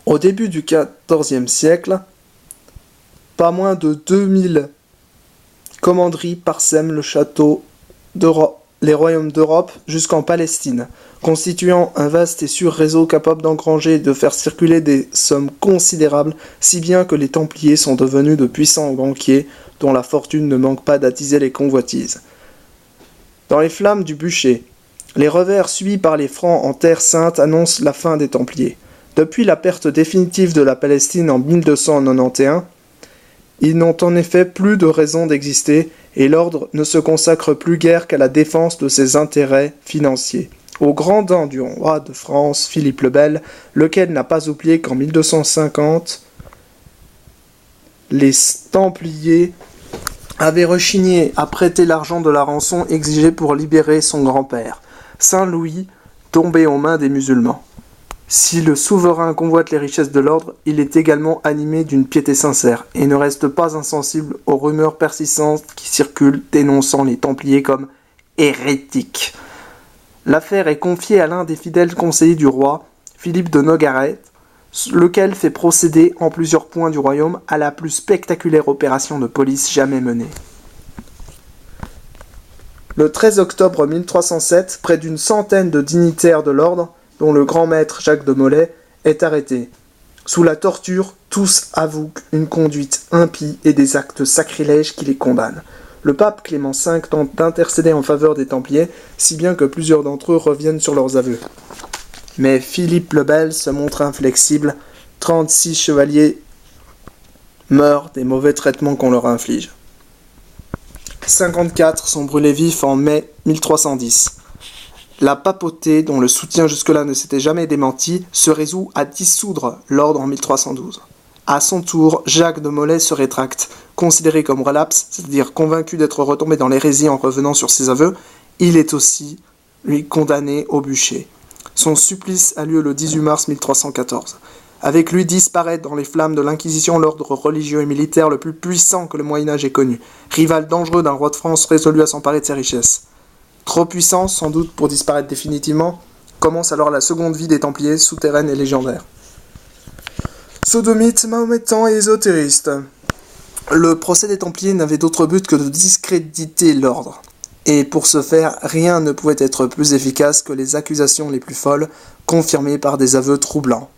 Au début du XIVe siècle, pas moins de 2000 commanderies parsèment le château les royaumes d'Europe jusqu'en Palestine, constituant un vaste et sûr réseau capable d'engranger et de faire circuler des sommes considérables, si bien que les Templiers sont devenus de puissants banquiers dont la fortune ne manque pas d'attiser les convoitises. Dans les flammes du bûcher, les revers subis par les Francs en Terre Sainte annoncent la fin des Templiers. Depuis la perte définitive de la Palestine en 1291, ils n'ont en effet plus de raison d'exister et l'ordre ne se consacre plus guère qu'à la défense de ses intérêts financiers. Au grand dam du roi de France, Philippe le Bel, lequel n'a pas oublié qu'en 1250, les Templiers avaient rechigné à prêter l'argent de la rançon exigée pour libérer son grand-père, Saint Louis, tombé aux mains des musulmans. Si le souverain convoite les richesses de l'ordre, il est également animé d'une piété sincère et ne reste pas insensible aux rumeurs persistantes qui circulent dénonçant les Templiers comme hérétiques. L'affaire est confiée à l'un des fidèles conseillers du roi, Philippe de Nogaret, lequel fait procéder en plusieurs points du royaume à la plus spectaculaire opération de police jamais menée. Le 13 octobre 1307, près d'une centaine de dignitaires de l'ordre, dont le grand maître Jacques de Molay, est arrêté. Sous la torture, tous avouent une conduite impie et des actes sacrilèges qui les condamnent. Le pape Clément V tente d'intercéder en faveur des Templiers, si bien que plusieurs d'entre eux reviennent sur leurs aveux. Mais Philippe le Bel se montre inflexible, 36 chevaliers meurent des mauvais traitements qu'on leur inflige. 54 sont brûlés vifs en mai 1310. La papauté, dont le soutien jusque-là ne s'était jamais démenti, se résout à dissoudre l'ordre en 1312. À son tour, Jacques de Molay se rétracte. Considéré comme relapse, c'est-à-dire convaincu d'être retombé dans l'hérésie en revenant sur ses aveux, il est aussi, lui, condamné au bûcher. Son supplice a lieu le 18 mars 1314. Avec lui disparaît dans les flammes de l'Inquisition l'ordre religieux et militaire le plus puissant que le Moyen-Âge ait connu, rival dangereux d'un roi de France résolu à s'emparer de ses richesses. Trop puissant, sans doute pour disparaître définitivement, commence alors la seconde vie des Templiers, souterraine et légendaire. Sodomites, mahométans et ésotéristes. Le procès des Templiers n'avait d'autre but que de discréditer l'ordre. Et pour ce faire, rien ne pouvait être plus efficace que les accusations les plus folles, confirmées par des aveux troublants.